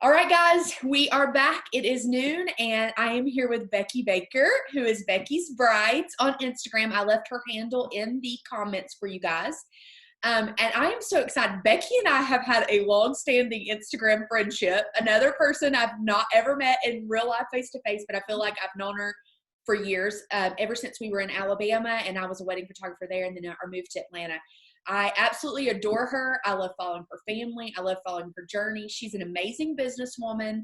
All right, guys, we are back. It is noon, and I am here with Becky Baker, who is Becky's Brides on Instagram. I left her handle in the comments for you guys. And I am so excited. Becky and I have had a long-standing Instagram friendship. Another person I've not ever met in real life face-to-face, but I feel like I've known her for years, ever since we were in Alabama, and I was a wedding photographer there, and then I moved to Atlanta. I absolutely adore her. I love following her family. I love following her journey. She's an amazing businesswoman,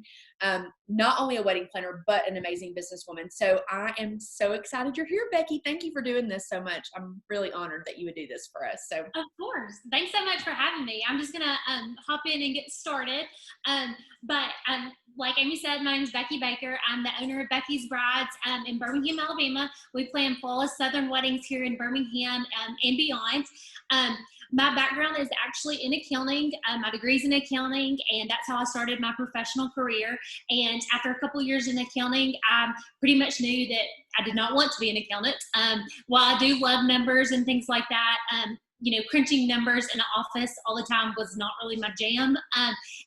not only a wedding planner, but an amazing businesswoman. So I am so excited you're here, Becky. Thank you for doing this so much. I'm really honored that you would do this for us. So, of course. Thanks so much for having me. I'm just going to hop in and get started. But like Amy said, my name is Becky Baker. I'm the owner of Becky's Brides in Birmingham, Alabama. We plan flawless Southern weddings here in Birmingham and beyond. My background is actually in accounting. My degree's in accounting, and that's how I started my professional career. And after a couple years in accounting, I pretty much knew that I did not want to be an accountant. While I do love numbers and things like that, crunching numbers in an office all the time was not really my jam.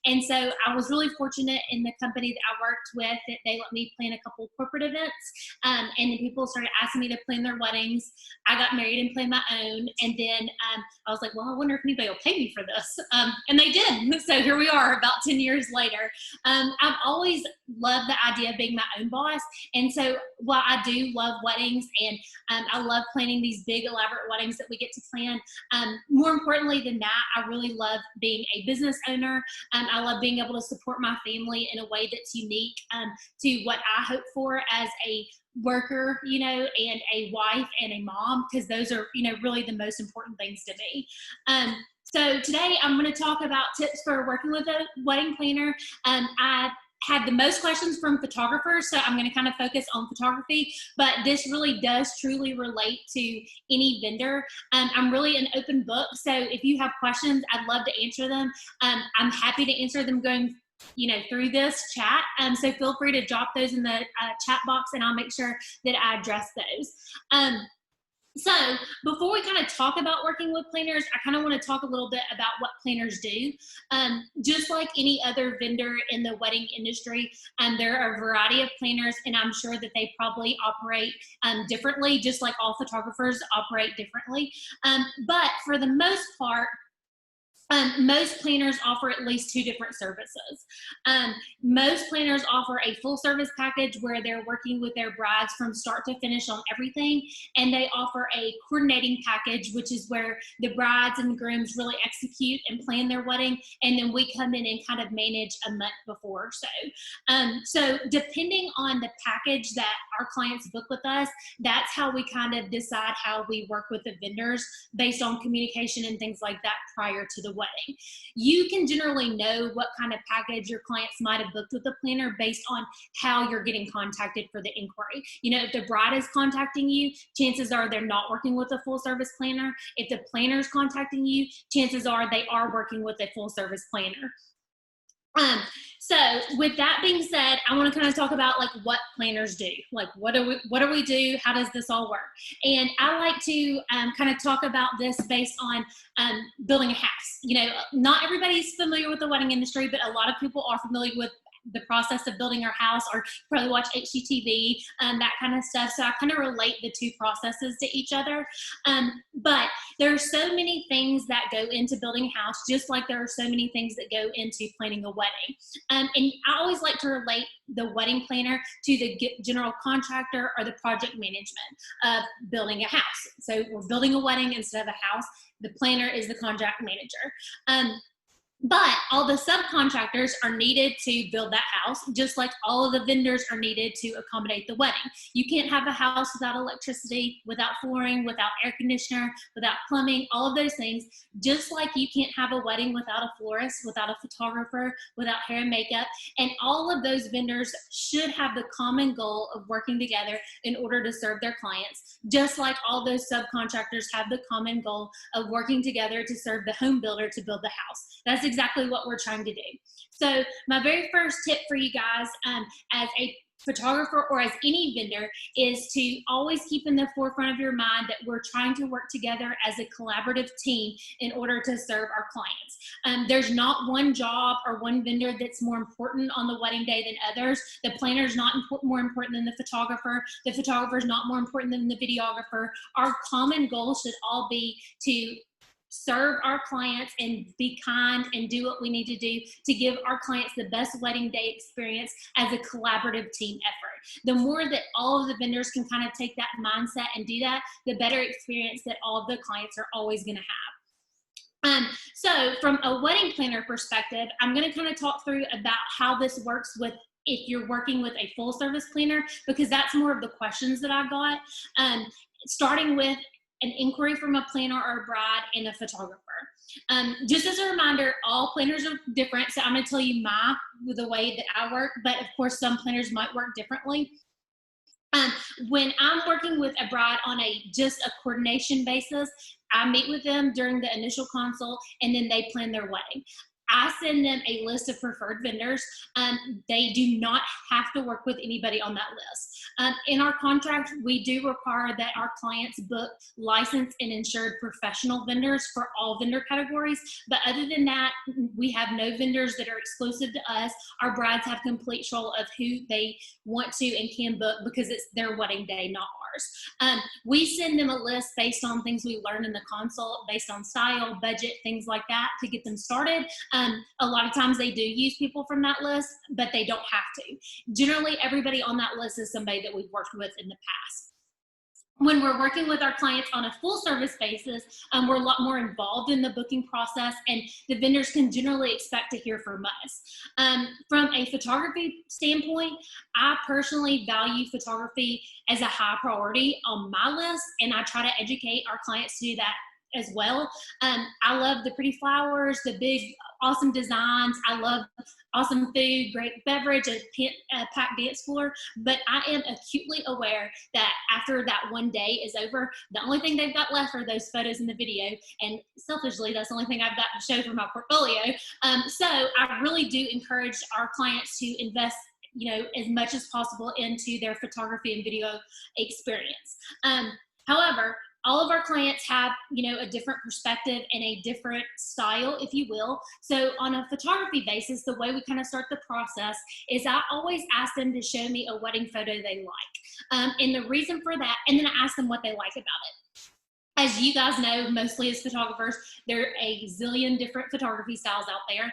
And so I was really fortunate in the company that I worked with that they let me plan a couple corporate events. And then people started asking me to plan their weddings. I got married and planned my own. And then I was like, well, I wonder if anybody will pay me for this. And they did. So here we are about 10 years later. I've always loved the idea of being my own boss. And so while I do love weddings and I love planning these big elaborate weddings that we get to plan, more importantly than that, I really love being a business owner. I love being able to support my family in a way that's unique to what I hope for as a worker, and a wife and a mom, because those are, really the most important things to me. So today I'm going to talk about tips for working with a wedding planner. I had the most questions from photographers, so I'm going to kind of focus on photography, but this really does truly relate to any vendor. I'm really an open book, so if you have questions, I'd love to answer them. I'm happy to answer them going through this chat. So feel free to drop those in the chat box, and I'll make sure that I address those. So before we kind of talk about working with planners, I kind of want to talk a little bit about what planners do. Just like any other vendor in the wedding industry, there are a variety of planners, and I'm sure that they probably operate differently, just like all photographers operate differently. But for the most part, most planners offer at least two different services. Most planners offer a full service package where they're working with their brides from start to finish on everything. And they offer a coordinating package, which is where the brides and grooms really execute and plan their wedding. And then we come in and kind of manage a month before or so. So depending on the package that our clients book with us, that's how we kind of decide how we work with the vendors based on communication and things like that prior to the wedding. You can generally know what kind of package your clients might have booked with the planner based on how you're getting contacted for the inquiry. If the bride is contacting you, chances are they're not working with a full service planner. If the planner is contacting you, chances are they are working with a full service planner. So with that being said, I want to kind of talk about what planners do. What do we do? How does this all work? And I like to kind of talk about this based on building a house. Not everybody's familiar with the wedding industry, but a lot of people are familiar with the process of building our house, or probably watch HGTV, that kind of stuff. So I kind of relate the two processes to each other. But there are so many things that go into building a house, just like there are so many things that go into planning a wedding. And I always like to relate the wedding planner to the general contractor or the project management of building a house. So we're building a wedding instead of a house. The planner is the contract manager. But all the subcontractors are needed to build that house, just like all of the vendors are needed to accommodate the wedding. You can't have a house without electricity, without flooring, without air conditioner, without plumbing, all of those things. Just like you can't have a wedding without a florist, without a photographer, without hair and makeup. And all of those vendors should have the common goal of working together in order to serve their clients, just like all those subcontractors have the common goal of working together to serve the home builder to build the house. That's exactly what we're trying to do. So my very first tip for you guys as a photographer or as any vendor is to always keep in the forefront of your mind that we're trying to work together as a collaborative team in order to serve our clients. There's not one job or one vendor that's more important on the wedding day than others. The planner is not more important than the photographer. The photographer is not more important than the videographer. Our common goal should all be to serve our clients and be kind and do what we need to do to give our clients the best wedding day experience as a collaborative team effort. The more that all of the vendors can kind of take that mindset and do that, the better experience that all of the clients are always going to have. So from a wedding planner perspective, I'm going to kind of talk through about how this works with if you're working with a full service planner, because that's more of the questions that I've got. Starting with an inquiry from a planner or a bride and a photographer. Just as a reminder, all planners are different. So I'm going to tell you the way that I work, but of course some planners might work differently. When I'm working with a bride on just a coordination basis, I meet with them during the initial consult and then they plan their wedding. I send them a list of preferred vendors. They do not have to work with anybody on that list. In our contract, we do require that our clients book licensed and insured professional vendors for all vendor categories. But other than that, we have no vendors that are exclusive to us. Our brides have complete control of who they want to and can book because it's their wedding day, not ours. We send them a list based on things we learn in the consult, based on style, budget, things like that to get them started. A lot of times they do use people from that list, but they don't have to. Generally, everybody on that list is somebody that we've worked with in the past. When we're working with our clients on a full service basis, we're a lot more involved in the booking process and the vendors can generally expect to hear from us. From a photography standpoint, I personally value photography as a high priority on my list and I try to educate our clients to do that as well. I love the pretty flowers, the big awesome designs. I love awesome food, great beverage, a packed dance floor. But I am acutely aware that after that one day is over, the only thing they've got left are those photos and the video. And selfishly, that's the only thing I've got to show for my portfolio. So I really do encourage our clients to invest as much as possible into their photography and video experience. However, all of our clients have, a different perspective and a different style, if you will. So on a photography basis, the way we kind of start the process is I always ask them to show me a wedding photo they like. And the reason for that, and then I ask them what they like about it. As you guys know, mostly as photographers, there are a zillion different photography styles out there.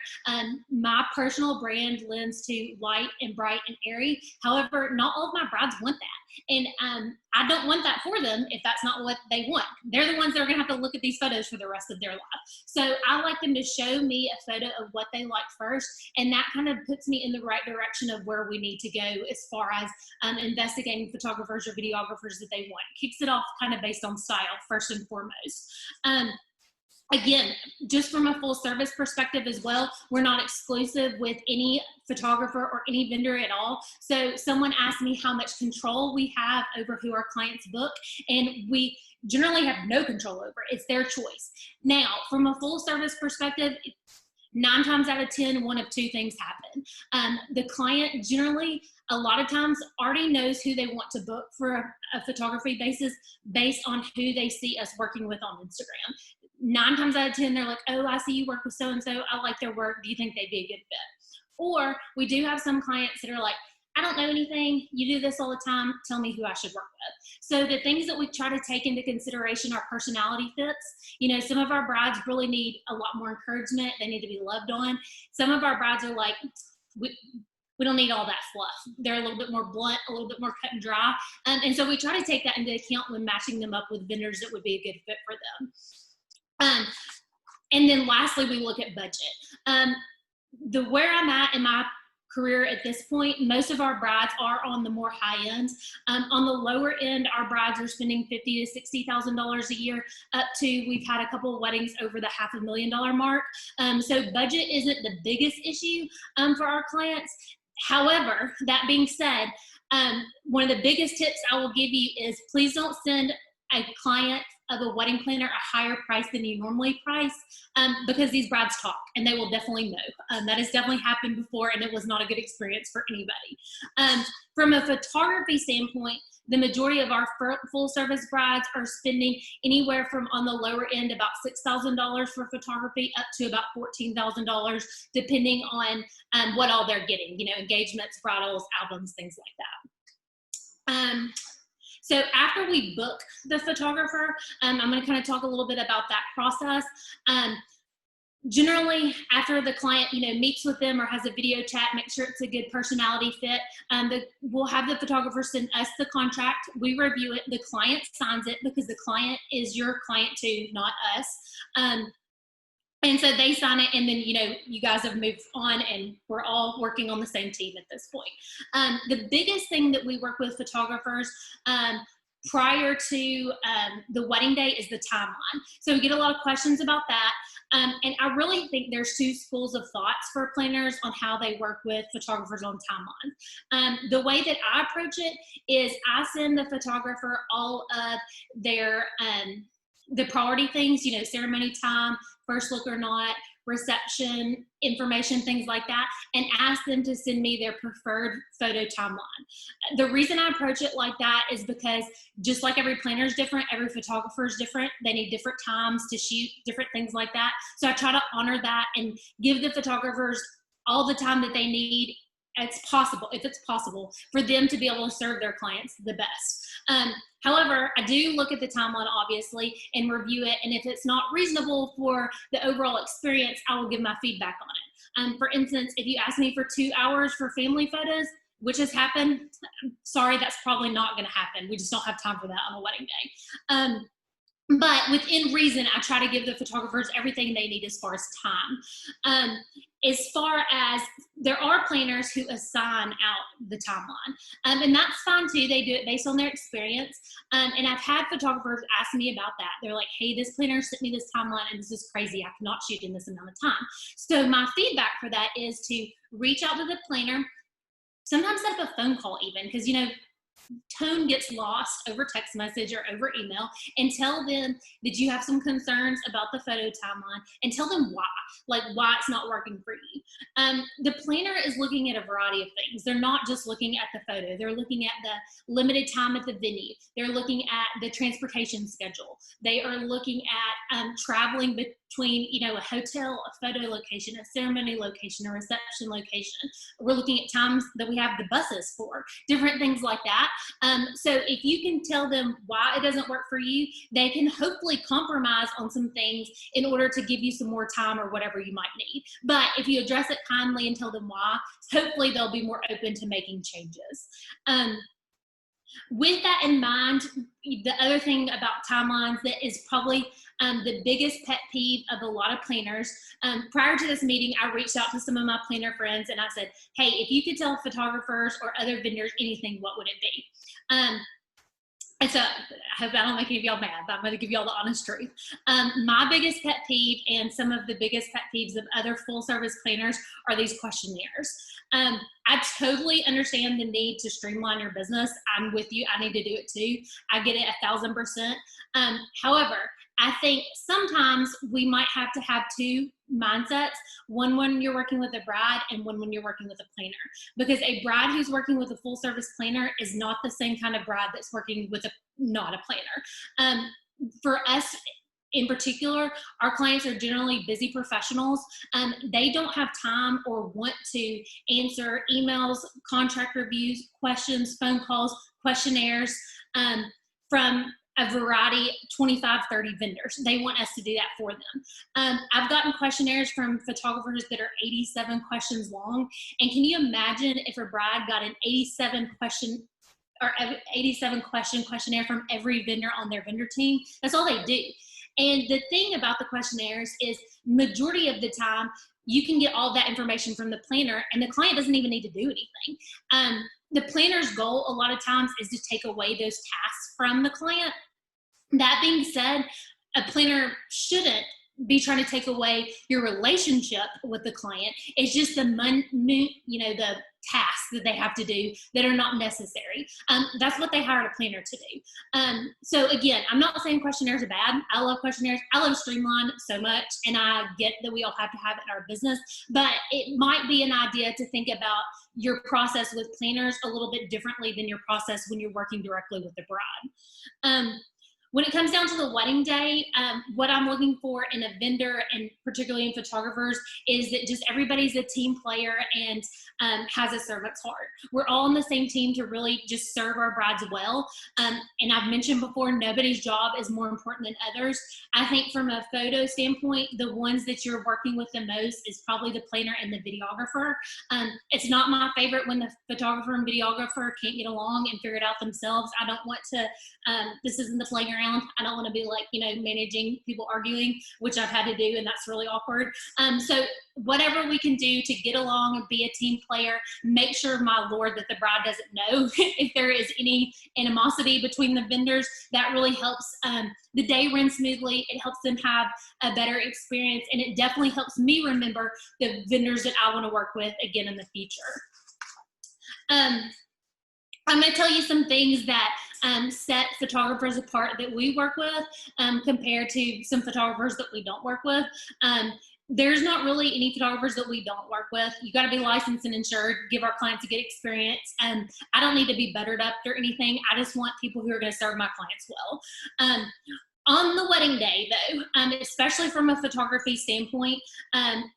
My personal brand lends to light and bright and airy. However, not all of my brides want that. And I don't want that for them if that's not what they want. They're the ones that are going to have to look at these photos for the rest of their life. So I like them to show me a photo of what they like first. And that kind of puts me in the right direction of where we need to go as far as investigating photographers or videographers that they want. Kicks it off kind of based on style first and foremost. Again, just from a full service perspective as well, we're not exclusive with any photographer or any vendor at all. So someone asked me how much control we have over who our clients book, and we generally have no control over it. It's their choice. Now, from a full service perspective, 9 times out of 10, one of two things happen. The client generally, a lot of times, already knows who they want to book for a photography basis based on who they see us working with on Instagram. 9 times out of 10, they're like, oh, I see you work with so-and-so. I like their work. Do you think they'd be a good fit? Or we do have some clients that are like, I don't know anything. You do this all the time. Tell me who I should work with. So the things that we try to take into consideration are personality fits. Some of our brides really need a lot more encouragement. They need to be loved on. Some of our brides are like, we don't need all that fluff. They're a little bit more blunt, a little bit more cut and dry. And so we try to take that into account when matching them up with vendors that would be a good fit for them. And then lastly, we look at budget. Where I'm at in my career at this point, most of our brides are on the more high ends. On the lower end, our brides are spending $50,000 to $60,000 a year, up to we've had a couple of weddings over the $500,000 mark. So budget isn't the biggest issue for our clients. However, that being said, one of the biggest tips I will give you is please don't send a client of a wedding planner a higher price than you normally price, because these brides talk and they will definitely know. That has definitely happened before, and it was not a good experience for anybody. From a photography standpoint, the majority of our full service brides are spending anywhere from, on the lower end, about $6,000 for photography up to about $14,000, depending on what all they're getting, engagements, bridals, albums, things like that. So after we book the photographer, I'm going to kind of talk a little bit about that process. Generally, after the client, meets with them or has a video chat, make sure it's a good personality fit. We'll have the photographer send us the contract. We review it. The client signs it, because the client is your client too, not us. And so they sign it, and then, you guys have moved on, and we're all working on the same team at this point. The biggest thing that we work with photographers prior to the wedding day is the timeline. So we get a lot of questions about that. And I really think there's two schools of thoughts for planners on how they work with photographers on timelines. The way that I approach it is I send the photographer all of their the priority things, ceremony time, first look or not, reception information, things like that, and ask them to send me their preferred photo timeline. The reason I approach it like that is because just like every planner is different, every photographer is different. They need different times to shoot, different things like that. So I try to honor that and give the photographers all the time that they need. If it's possible for them to be able to serve their clients the best. However, I do look at the timeline, obviously, and review it. And if it's not reasonable for the overall experience, I will give my feedback on it. For instance, if you ask me for 2 hours for family photos, which has happened, sorry, that's probably not going to happen. We just don't have time for that on a wedding day. But within reason, I try to give the photographers everything they need as far as time. As far as there are planners who assign out the timeline, and that's fine too. They do it based on their experience. And I've had photographers ask me about that. They're like, hey, this planner sent me this timeline and this is crazy. I cannot shoot in this amount of time. So my feedback for that is to reach out to the planner, sometimes set up a phone call even, because, tone gets lost over text message or over email, and tell them that you have some concerns about the photo timeline, and tell them why it's not working for you. The planner is looking at a variety of things. They're not just looking at the photo. They're looking at the limited time at the venue. They're looking at the transportation schedule. They are looking at traveling between, a hotel, a photo location, a ceremony location, a reception location. We're looking at times that we have the buses for, different things like that. So if you can tell them why it doesn't work for you, they can hopefully compromise on some things in order to give you some more time or whatever you might need. But if you address it kindly and tell them why, hopefully they'll be more open to making changes. With that in mind, the other thing about timelines that is probably the biggest pet peeve of a lot of planners, prior to this meeting, I reached out to some of my planner friends and I said, hey, if you could tell photographers or other vendors anything, what would it be? And so I hope I don't make any of y'all mad, but I'm going to give y'all the honest truth. My biggest pet peeve and some of the biggest pet peeves of other full service planners are these questionnaires. I totally understand the need to streamline your business. I'm with you. I need to do it too. I get it 1,000%. However, I think sometimes we might have to have two mindsets, one when you're working with a bride and one when you're working with a planner. Because a bride who's working with a full service planner is not the same kind of bride that's working with not a planner. For us in particular, our clients are generally busy professionals. They don't have time or want to answer emails, contract reviews, questions, phone calls, questionnaires from a variety, 25, 30 vendors. They want us to do that for them. I've gotten questionnaires from photographers that are 87 questions long. And can you imagine if a bride got an 87 question questionnaire from every vendor on their vendor team? That's all they do. And the thing about the questionnaires is majority of the time, you can get all that information from the planner and the client doesn't even need to do anything. The planner's goal a lot of times is to take away those tasks from the client. That being said, a planner shouldn't be trying to take away your relationship with the client. It's just the the tasks that they have to do that are not necessary. That's what they hired a planner to do. So again, I'm not saying questionnaires are bad. I love questionnaires. I love Streamline so much, and I get that we all have to have it in our business, but it might be an idea to think about your process with planners a little bit differently than your process when you're working directly with the bride. When it comes down to the wedding day, what I'm looking for in a vendor, and particularly in photographers, is that just everybody's a team player and has a servant's heart. We're all on the same team to really just serve our brides well. And I've mentioned before, nobody's job is more important than others. I think from a photo standpoint, the ones that you're working with the most is probably the planner and the videographer. It's not my favorite when the photographer and videographer can't get along and figure it out themselves. I don't want to, this isn't the playground. I don't want to be like, managing people arguing, which I've had to do, and that's really awkward. So whatever we can do to get along and be a team player, make sure, my Lord, that the bride doesn't know if there is any animosity between the vendors. That really helps the day run smoothly. It helps them have a better experience, and it definitely helps me remember the vendors that I want to work with again in the future. I'm going to tell you some things that set photographers apart that we work with compared to some photographers that we don't work with. There's not really any photographers that we don't work with. You got to be licensed and insured, give our clients a good experience. I don't need to be buttered up or anything. I just want people who are going to serve my clients well. On the wedding day, though, especially from a photography standpoint,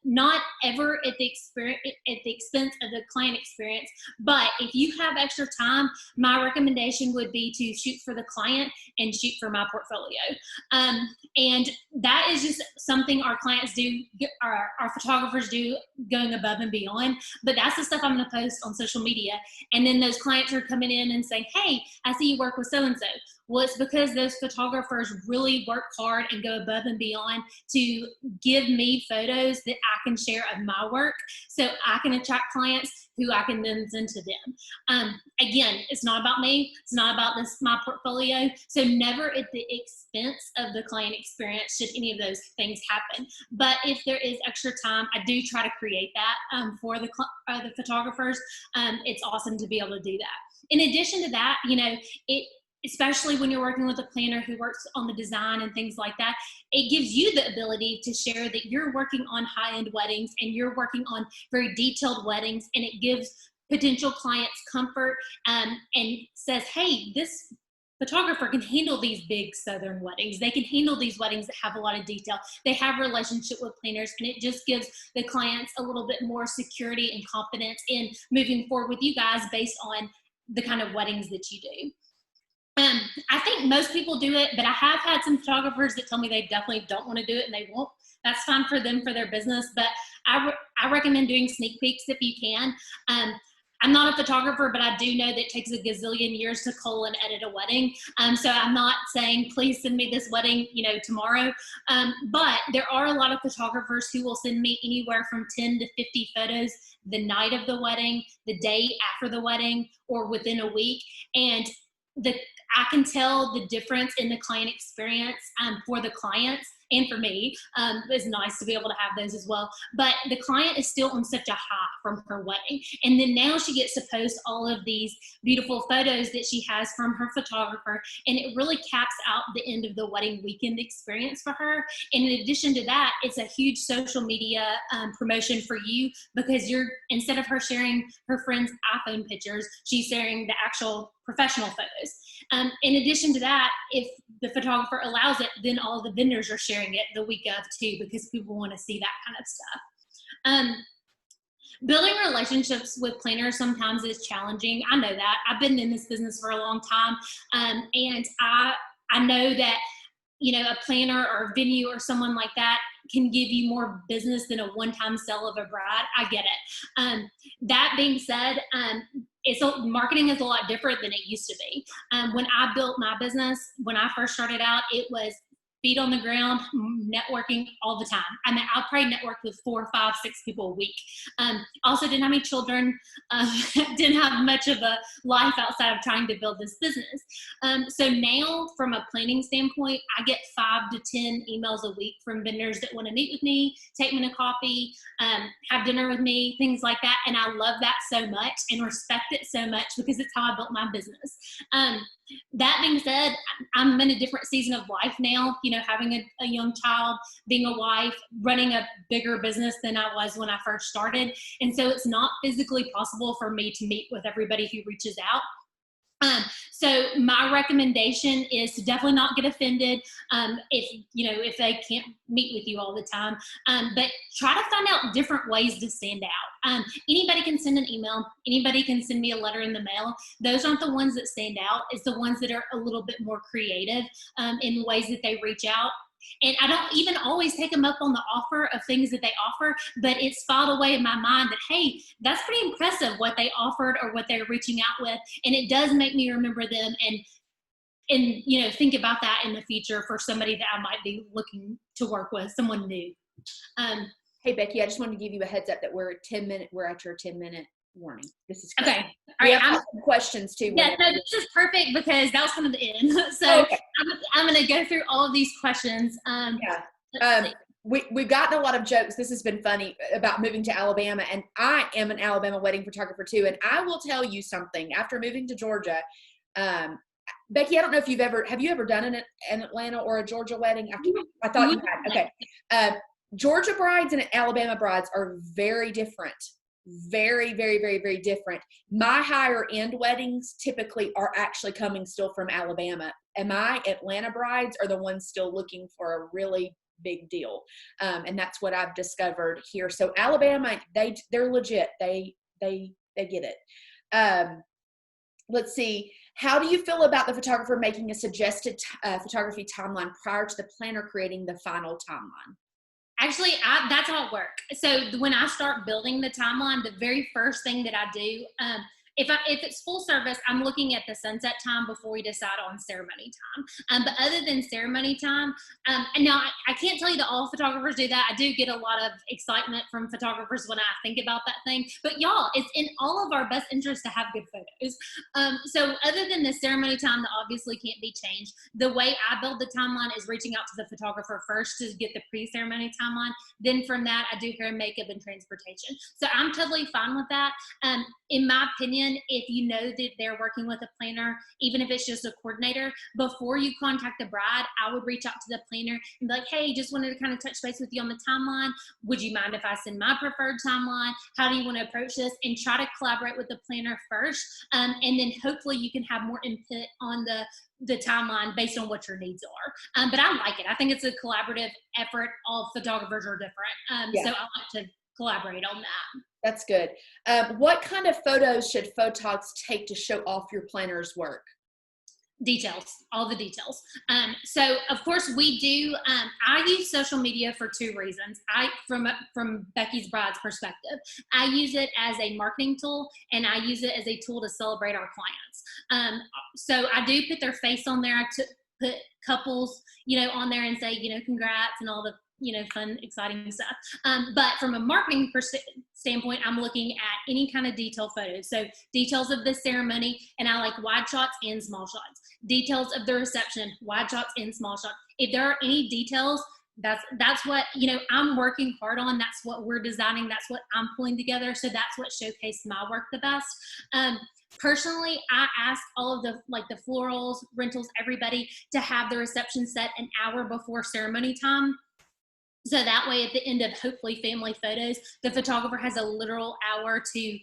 not ever at the expense of the client experience, but if you have extra time, my recommendation would be to shoot for the client and shoot for my portfolio. And that is just something our clients do, our photographers do, going above and beyond. But that's the stuff I'm going to post on social media. And then those clients are coming in and saying, hey, I see you work with so-and-so. Well, it's because those photographers really work hard and go above and beyond to give me photos that I can share of my work, so I can attract clients who I can then send to them. Again, it's not about me. It's not about my portfolio. So never at the expense of the client experience should any of those things happen. But if there is extra time, I do try to create that for the photographers. It's awesome to be able to do that. In addition to that, especially when you're working with a planner who works on the design and things like that, it gives you the ability to share that you're working on high-end weddings and you're working on very detailed weddings, and it gives potential clients comfort and says, hey, this photographer can handle these big Southern weddings. They can handle these weddings that have a lot of detail. They have a relationship with planners, and it just gives the clients a little bit more security and confidence in moving forward with you guys based on the kind of weddings that you do. I think most people do it, but I have had some photographers that tell me they definitely don't want to do it, and they won't. That's fine for them, for their business, but I recommend doing sneak peeks if you can. I'm not a photographer, but I do know that it takes a gazillion years to cull and edit a wedding. So I'm not saying, please send me this wedding, tomorrow. But there are a lot of photographers who will send me anywhere from 10 to 50 photos the night of the wedding, the day after the wedding, or within a week. And I can tell the difference in the client experience for the clients and for me. It's nice to be able to have those as well. But the client is still on such a high from her wedding. And then now she gets to post all of these beautiful photos that she has from her photographer. And it really caps out the end of the wedding weekend experience for her. And in addition to that, it's a huge social media promotion for you, because instead of her sharing her friend's iPhone pictures, she's sharing the actual professional photos. In addition to that, if the photographer allows it, then all the vendors are sharing it the week of too, because people want to see that kind of stuff. Building relationships with planners sometimes is challenging. I know that. I've been in this business for a long time, and I know that a planner or a venue or someone like that can give you more business than a one-time sell of a bride. I get it. That being said, marketing is a lot different than it used to be. When I built my business, when I first started out, it was feet on the ground, networking all the time. I mean, I'll probably network with 4, 5, 6 people a week. Also didn't have any children, didn't have much of a life outside of trying to build this business. So now from a planning standpoint, I get 5 to 10 emails a week from vendors that want to meet with me, take me to coffee, have dinner with me, things like that. And I love that so much and respect it so much because it's how I built my business. That being said, I'm in a different season of life now, you know, having a young child, being a wife, running a bigger business than I was when I first started. And so it's not physically possible for me to meet with everybody who reaches out. So my recommendation is to definitely not get offended if they can't meet with you all the time, but try to find out different ways to stand out. Anybody can send an email. Anybody can send me a letter in the mail. Those aren't the ones that stand out. It's the ones that are a little bit more creative in ways that they reach out. And I don't even always take them up on the offer of things that they offer, but it's filed away in my mind that, hey, that's pretty impressive what they offered or what they're reaching out with. And it does make me remember them and think about that in the future for somebody that I might be looking to work with, someone new. Hey, Becky, I just wanted to give you a heads up that we're at your 10-minute warning. This is great. Okay. All right. I'm some questions too. Yeah, no, this is perfect because that was kind of the end. So okay. I'm going to go through all of these questions. We've gotten a lot of jokes. This has been funny about moving to Alabama, and I am an Alabama wedding photographer too. And I will tell you something. After moving to Georgia, Becky, I don't know if have you ever done an Atlanta or a Georgia wedding? I thought you had. Okay. Georgia brides and Alabama brides are very different. Very, very, very, very different. My higher end weddings typically are actually coming still from Alabama, and my Atlanta brides are the ones still looking for a really big deal. And that's what I've discovered here. So Alabama, they're legit. They get it. Let's see. How do you feel about the photographer making a suggested photography timeline prior to the planner creating the final timeline? Actually, that's how it works. So when I start building the timeline, the very first thing that I do, if it's full service, I'm looking at the sunset time before we decide on ceremony time. But other than ceremony time, and now I can't tell you that all photographers do that. I do get a lot of excitement from photographers when I think about that thing. But y'all, it's in all of our best interest to have good photos. So other than the ceremony time that obviously can't be changed, the way I build the timeline is reaching out to the photographer first to get the pre-ceremony timeline. Then from that, I do hair and makeup and transportation. So I'm totally fine with that. In my opinion, if you know that they're working with a planner, even if it's just a coordinator, before you contact the bride, I would reach out to the planner and be like, hey, just wanted to kind of touch base with you on the timeline. Would you mind if I send my preferred timeline? How do you want to approach this? And try to collaborate with the planner first. And then hopefully you can have more input on the timeline based on what your needs are. But I like it. I think it's a collaborative effort. All photographers are different. So I like to collaborate on that. That's good. What kind of photos should photogs take to show off your planner's work? Details, all the details. So of course we do, I use social media for 2 reasons. From Becky's Bride's perspective, I use it as a marketing tool and I use it as a tool to celebrate our clients. So I do put their face on there. I put couples, on there and say, congrats and all the, fun, exciting stuff. But from a marketing standpoint, I'm looking at any kind of detail photos. So details of the ceremony, and I like wide shots and small shots. Details of the reception, wide shots and small shots. If there are any details, that's what, I'm working hard on. That's what we're designing. That's what I'm pulling together. So that's what showcased my work the best. Personally, I ask all of the florals, rentals, everybody to have the reception set an hour before ceremony time. So that way at the end of hopefully family photos, the photographer has a literal hour to,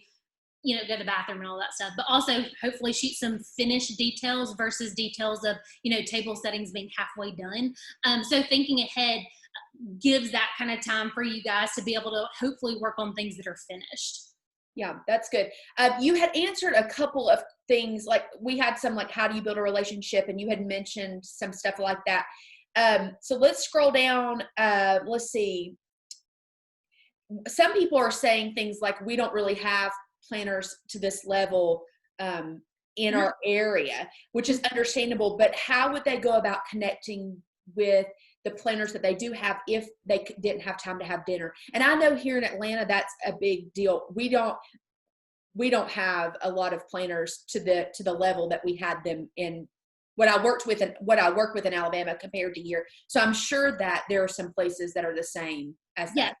go to the bathroom and all that stuff, but also hopefully shoot some finished details versus details of, table settings being halfway done. So thinking ahead gives that kind of time for you guys to be able to hopefully work on things that are finished. Yeah, that's good. You had answered a couple of things, like we had some like, how do you build a relationship? And you had mentioned some stuff like that. So let's scroll down. Let's see. Some people are saying things like, we don't really have planners to this level in our area, which is understandable, but how would they go about connecting with the planners that they do have if they didn't have time to have dinner. And I know here in Atlanta, that's a big deal. We don't have a lot of planners to the level that we had them in what I work with in Alabama compared to here. So I'm sure that there are some places that are the same as Yeah. that.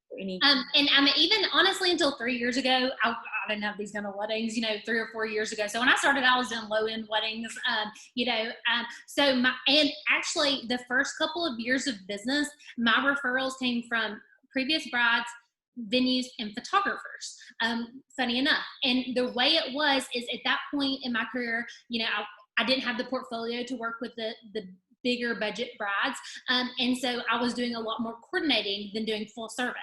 And I mean, even honestly, until 3 years ago, I didn't have these kind of weddings, 3 or 4 years ago. So when I started, I was doing low end weddings, and actually the first couple of years of business, my referrals came from previous brides, venues, and photographers, funny enough. And the way it was is at that point in my career, I didn't have the portfolio to work with the bigger budget brides. And so I was doing a lot more coordinating than doing full service.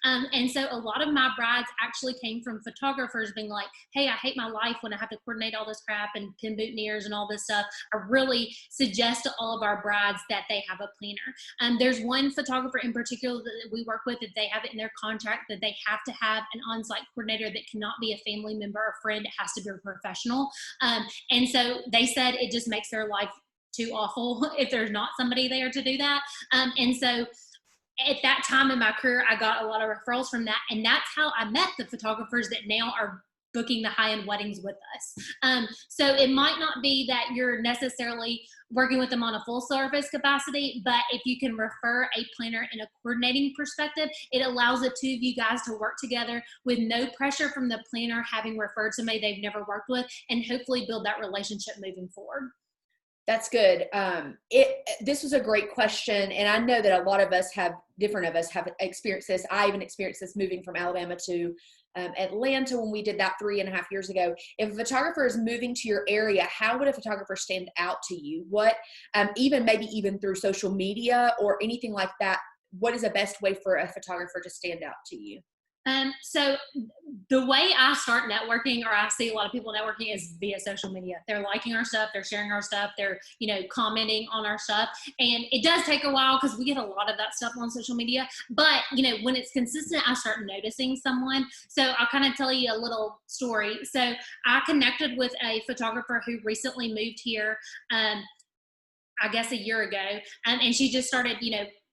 And so a lot of my brides actually came from photographers being like, hey, I hate my life when I have to coordinate all this crap and pin boutonnieres and all this stuff. I really suggest to all of our brides that they have a planner. There's one photographer in particular that we work with that they have it in their contract that they have to have an on-site coordinator that cannot be a family member or friend. It has to be a professional. And so they said it just makes their life too awful if there's not somebody there to do that. And so at that time in my career, I got a lot of referrals from that. And that's how I met the photographers that now are booking the high-end weddings with us. So it might not be that you're necessarily working with them on a full service capacity, but if you can refer a planner in a coordinating perspective, it allows the two of you guys to work together with no pressure from the planner having referred somebody they've never worked with, and hopefully build that relationship moving forward. That's good. This was a great question. And I know that a lot of us have experienced this. I even experienced this moving from Alabama to Atlanta when we did that 3.5 years ago. If a photographer is moving to your area, how would a photographer stand out to you? What, even through social media or anything like that, what is the best way for a photographer to stand out to you? So the way I start networking, or I see a lot of people networking, is via social media. They're liking our stuff, they're sharing our stuff, they're, commenting on our stuff. And it does take a while because we get a lot of that stuff on social media. But, when it's consistent, I start noticing someone. So I'll kind of tell you a little story. So I connected with a photographer who recently moved here, I guess a year ago. And she just started,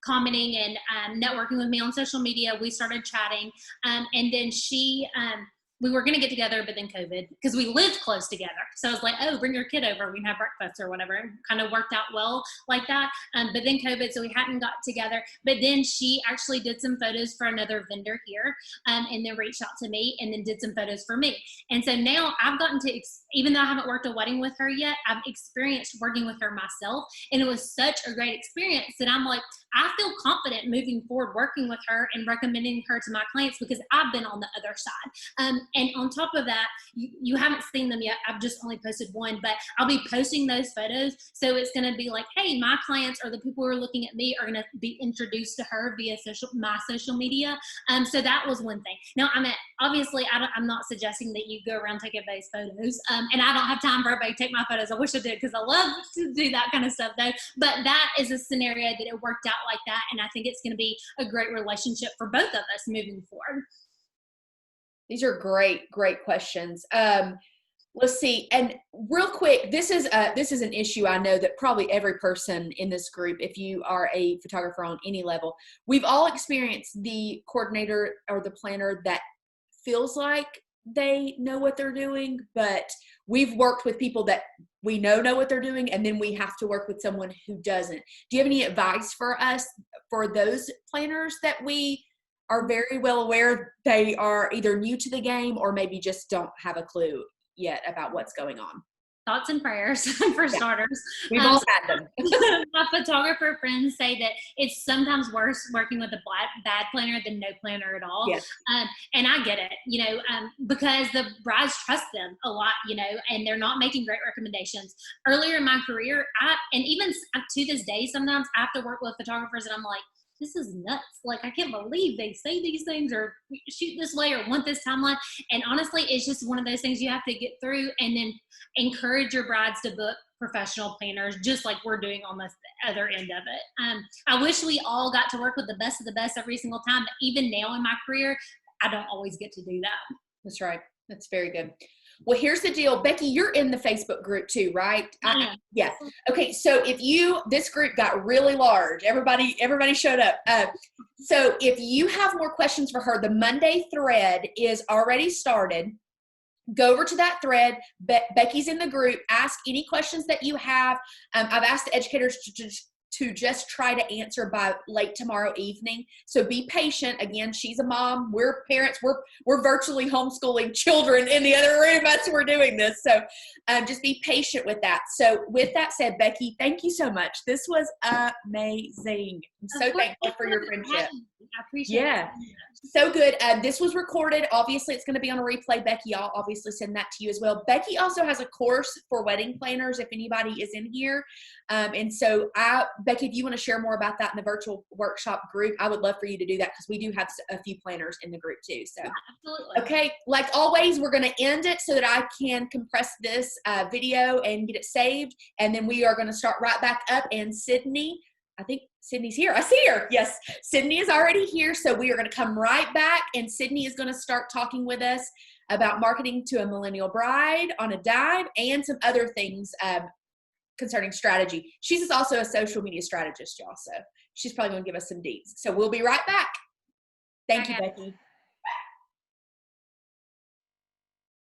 commenting and networking with me on social media. We started chatting, and then we were going to get together, but then COVID, because we lived close together. So I was like, oh, bring your kid over, we can have breakfast or whatever. It kind of worked out well like that. But then COVID, so we hadn't got together. But then she actually did some photos for another vendor here, and then reached out to me and then did some photos for me. And so now I've gotten to, even though I haven't worked a wedding with her yet, I've experienced working with her myself. And it was such a great experience that I'm like, I feel confident moving forward working with her and recommending her to my clients because I've been on the other side. And on top of that, you haven't seen them yet. I've just only posted one, but I'll be posting those photos. So it's going to be like, hey, my clients or the people who are looking at me are going to be introduced to her via my social media. So that was one thing. Now, obviously, I'm not suggesting that you go around taking everybody's photos. And I don't have time for everybody to take my photos. I wish I did because I love to do that kind of stuff though. But that is a scenario that it worked out like that. And I think it's going to be a great relationship for both of us moving forward. These are great questions. Let's see. And real quick, this is an issue I know that probably every person in this group, if you are a photographer on any level, we've all experienced the coordinator or the planner that feels like they know what they're doing, but we've worked with people that we know what they're doing, and then we have to work with someone who doesn't. Do you have any advice for us for those planners that we are very well aware they are either new to the game or maybe just don't have a clue yet about what's going on? Thoughts and prayers for starters. We've all had them. My photographer friends say that it's sometimes worse working with a bad planner than no planner at all. Yes. And I get it, because the brides trust them a lot, and they're not making great recommendations. Earlier in my career, and even to this day, sometimes I have to work with photographers and I'm like, this is nuts. Like, I can't believe they say these things or shoot this way or want this timeline. And honestly, it's just one of those things you have to get through and then encourage your brides to book professional planners, just like we're doing on the other end of it. I wish we all got to work with the best of the best every single time, but even now in my career, I don't always get to do that. That's right. That's very good. Well, here's the deal. Becky, you're in the Facebook group too, right? Yeah. Okay. So this group got really large. Everybody showed up. So if you have more questions for her, the Monday thread is already started. Go over to that thread. Becky's in the group. Ask any questions that you have. I've asked the educators to just try to answer by late tomorrow evening. So be patient. Again, she's a mom. We're parents. We're virtually homeschooling children in the other room as we're doing this. So just be patient with that. So with that said, Becky, thank you so much. This was amazing. I'm so thankful for your friendship. I appreciate it. So good. This was recorded. Obviously, it's going to be on a replay. Becky, I'll obviously send that to you as well. Becky also has a course for wedding planners if anybody is in here. And so, Becky, if you want to share more about that in the virtual workshop group, I would love for you to do that because we do have a few planners in the group too. So, yeah, absolutely. Okay, like always, we're going to end it so that I can compress this video and get it saved. And then we are going to start right back up. And Sydney, I think Sydney's here. I see her. Yes, Sydney is already here. So we are going to come right back, and Sydney is going to start talking with us about marketing to a millennial bride on a dime and some other things concerning strategy. She's also a social media strategist, y'all. So she's probably going to give us some deets. So we'll be right back. Thank you, Becky.